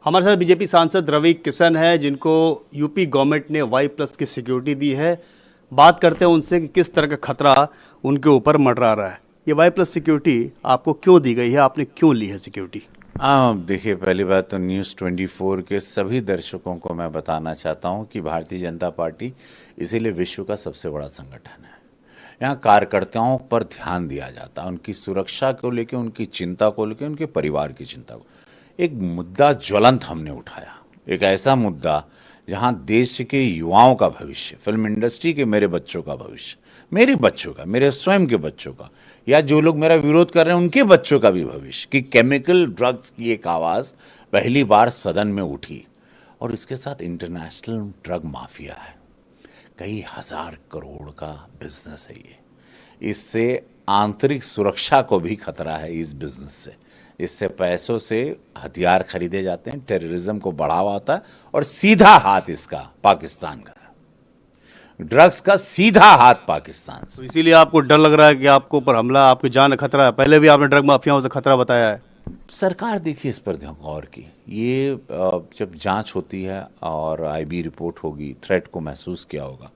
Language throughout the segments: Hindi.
हमारे साथ बीजेपी सांसद रवि किशन है, जिनको यूपी गवर्नमेंट ने Y+ की सिक्योरिटी दी है। बात करते हैं उनसे कि किस तरह का खतरा उनके ऊपर मंडरा रहा है। ये Y+ सिक्योरिटी आपको क्यों दी गई है, आपने क्यों ली है सिक्योरिटी? देखिए, पहली बात तो न्यूज़ 24 के सभी दर्शकों को मैं बताना चाहता हूं कि भारतीय जनता पार्टी इसीलिए विश्व का सबसे बड़ा संगठन है। यहाँ कार्यकर्ताओं पर ध्यान दिया जाता है, उनकी सुरक्षा को लेकर, उनकी चिंता को लेकर, उनके परिवार की चिंता को। एक मुद्दा ज्वलंत हमने उठाया, एक ऐसा मुद्दा जहाँ देश के युवाओं का भविष्य, फिल्म इंडस्ट्री के मेरे बच्चों का भविष्य, मेरे बच्चों का, मेरे स्वयं के बच्चों का, या जो लोग मेरा विरोध कर रहे हैं उनके बच्चों का भी भविष्य, कि केमिकल ड्रग्स की एक आवाज़ पहली बार सदन में उठी। और इसके साथ इंटरनेशनल ड्रग माफिया है, कई हजार करोड़ का बिजनेस है ये। इससे आंतरिक सुरक्षा को भी खतरा है इस बिजनेस से। इससे पैसों से हथियार खरीदे जाते हैं, टेररिज्म को बढ़ावा होता है, और सीधा हाथ इसका पाकिस्तान का, ड्रग्स का सीधा हाथ पाकिस्तान से। तो इसीलिए आपको डर लग रहा है कि आपको ऊपर हमला, आपकी जान का खतरा है। पहले भी आपने ड्रग माफियाओं से खतरा बताया है। सरकार देखिए इस पर गौर की, ये जब जांच होती है और IB रिपोर्ट होगी, थ्रेट को महसूस किया होगा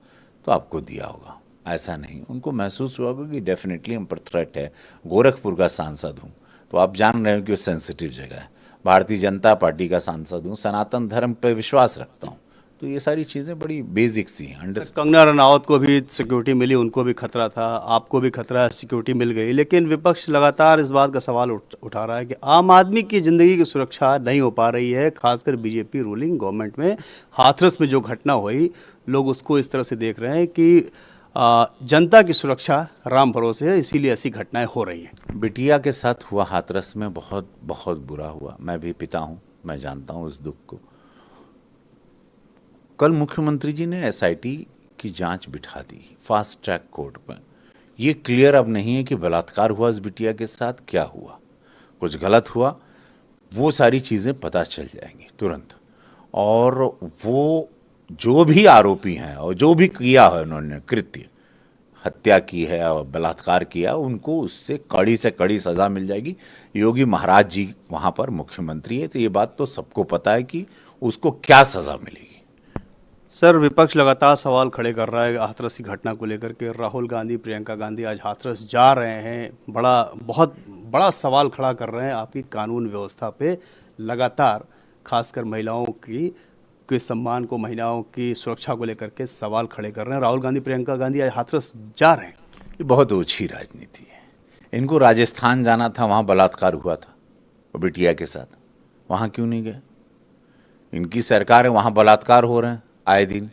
तो आपको दिया होगा। ऐसा नहीं, उनको महसूस हुआ होगा कि डेफिनेटली हम पर थ्रेट है। गोरखपुर का सांसद हूँ तो आप जान रहे हो कि वो सेंसिटिव जगह है। भारतीय जनता पार्टी का सांसद हूँ, सनातन धर्म पर विश्वास रखता हूँ, तो ये सारी चीज़ें बड़ी बेसिक सी हैं। कंगना रनावत को भी सिक्योरिटी मिली, उनको भी खतरा था, आपको भी खतरा है, सिक्योरिटी मिल गई। लेकिन विपक्ष लगातार इस बात का सवाल उठा रहा है कि आम आदमी की जिंदगी की सुरक्षा नहीं हो पा रही है। खासकर बीजेपी रूलिंग गवर्नमेंट में हाथरस में जो घटना हुई, लोग उसको इस तरह से देख रहे हैं कि जनता की सुरक्षा राम भरोसे है, इसीलिए ऐसी घटनाएं हो रही हैं। बिटिया के साथ हुआ हाथरस में बहुत बहुत बुरा हुआ। मैं भी पिता हूँ, मैं जानता हूँ उस दुख को। कल मुख्यमंत्री जी ने SIT की जांच बिठा दी फास्ट ट्रैक कोर्ट पर। यह क्लियर अब नहीं है कि बलात्कार हुआ इस बिटिया के साथ, क्या हुआ, कुछ गलत हुआ, वो सारी चीज़ें पता चल जाएंगी तुरंत। और वो जो भी आरोपी हैं और जो भी किया है उन्होंने कृत्य, हत्या की है और बलात्कार किया, उनको उससे कड़ी से कड़ी सज़ा मिल जाएगी। योगी महाराज जी वहाँ पर मुख्यमंत्री है तो ये बात तो सबको पता है कि उसको क्या सज़ा मिलेगी। सर, विपक्ष लगातार सवाल खड़े कर रहा है हाथरस की घटना को लेकर के। राहुल गांधी, प्रियंका गांधी आज हाथरस जा रहे हैं, बहुत बड़ा सवाल खड़ा कर रहे हैं आपकी कानून व्यवस्था पे। लगातार खासकर महिलाओं के सम्मान को, महिलाओं की सुरक्षा को लेकर के सवाल खड़े कर रहे हैं। राहुल गांधी, प्रियंका गांधी आज हाथरस जा रहे हैं। ये बहुत ओछी राजनीति है। इनको राजस्थान जाना था, वहाँ बलात्कार हुआ था और बिटिया के साथ, वहाँ क्यों नहीं गए? इनकी सरकार है, वहाँ बलात्कार हो रहे हैं आए दिन,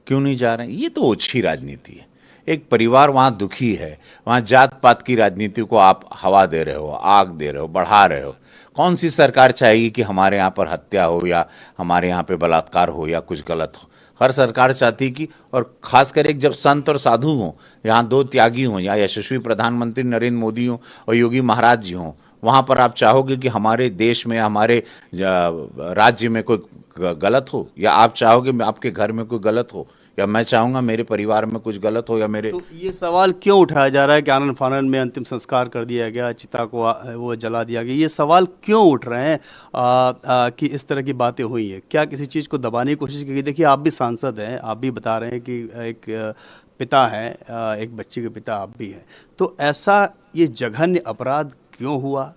क्यों नहीं जा रहे हैं? ये तो ओछी राजनीति है। एक परिवार वहाँ दुखी है, वहाँ जात पात की राजनीति को आप हवा दे रहे हो, आग दे रहे हो, बढ़ा रहे हो। कौन सी सरकार चाहेगी कि हमारे यहाँ पर हत्या हो या हमारे यहाँ पे बलात्कार हो या कुछ गलत हो? हर सरकार चाहती कि, और खासकर एक जब संत और साधु हों, यहाँ दो त्यागी हों, या यशस्वी प्रधानमंत्री नरेंद्र मोदी हों और योगी महाराज जी हों, वहाँ पर आप चाहोगे कि हमारे देश में, हमारे राज्य में कोई गलत हो? या आप चाहोगे आपके घर में कोई गलत हो? या मैं चाहूँगा मेरे परिवार में कुछ गलत हो? या मेरे, तो ये सवाल क्यों उठाया जा रहा है कि आनन फानन में अंतिम संस्कार कर दिया गया, चिता को वो जला दिया गया? ये सवाल क्यों उठ रहे हैं कि इस तरह की बातें हुई है? क्या किसी चीज़ को दबाने की कोशिश की गई? देखिए, आप भी सांसद हैं, आप भी बता रहे हैं कि एक पिता हैं, एक बच्ची के पिता आप भी हैं। तो ऐसा ये जघन्य अपराध क्यों हुआ?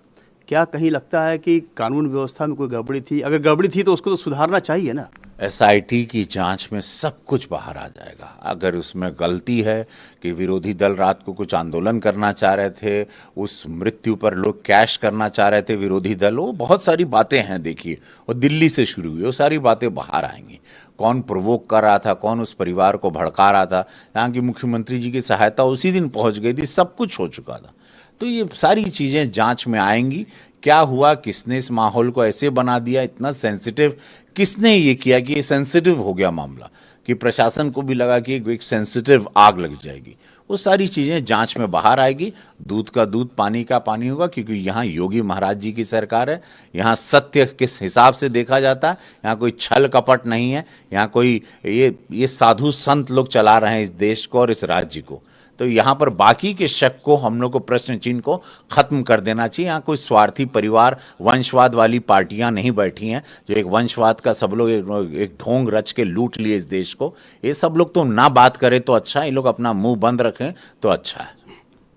क्या कहीं लगता है कि कानून व्यवस्था में कोई गड़बड़ी थी? अगर गड़बड़ी थी तो उसको तो सुधारना चाहिए ना। SIT की जांच में सब कुछ बाहर आ जाएगा। अगर उसमें गलती है कि विरोधी दल रात को कुछ आंदोलन करना चाह रहे थे, उस मृत्यु पर लोग कैश करना चाह रहे थे विरोधी दल, वो बहुत सारी बातें हैं देखिए, और दिल्ली से शुरू हुई, वो सारी बातें बाहर आएंगी। कौन प्रोवोक कर रहा था, कौन उस परिवार को भड़का रहा था, यहाँ की मुख्यमंत्री जी की सहायता उसी दिन पहुँच गई थी, सब कुछ हो चुका था। तो ये सारी चीज़ें जांच में आएंगी। क्या हुआ, किसने इस माहौल को ऐसे बना दिया, इतना सेंसिटिव किसने ये किया कि ये सेंसिटिव हो गया मामला, कि प्रशासन को भी लगा कि एक सेंसिटिव आग लग जाएगी। वो सारी चीज़ें जांच में बाहर आएगी। दूध का दूध, पानी का पानी होगा, क्योंकि यहाँ योगी महाराज जी की सरकार है। यहाँ सत्य किस हिसाब से देखा जाता है, यहाँ कोई छल कपट नहीं है, यहाँ कोई ये साधु संत लोग चला रहे हैं इस देश को और इस राज्य को। तो तो यहाँ पर बाकी के शक को, हम लोग को प्रश्न चिन्ह को खत्म कर देना चाहिए। यहाँ कोई स्वार्थी परिवार, वंशवाद वाली पार्टियां नहीं बैठी हैं जो एक वंशवाद का सब लोग एक ढोंग रच के लूट लिए इस देश को। ये सब लोग तो ना बात करें तो अच्छा है, ये लोग अपना मुंह बंद रखें तो अच्छा है।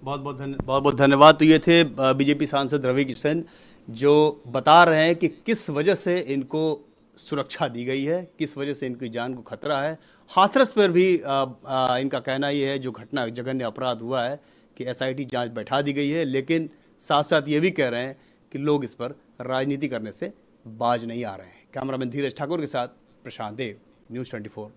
बहुत बहुत धन्यवाद। तो ये थे बीजेपी सांसद रवि किशन, जो बता रहे हैं कि किस वजह से इनको सुरक्षा दी गई है, किस वजह से इनकी जान को खतरा है। हाथरस पर भी इनका कहना ये है, जो घटना जघन्य अपराध हुआ है, कि एसआईटी जांच बैठा दी गई है, लेकिन साथ साथ ये भी कह रहे हैं कि लोग इस पर राजनीति करने से बाज नहीं आ रहे हैं। कैमरामैन धीरज ठाकुर के साथ प्रशांत देव, न्यूज़ 24।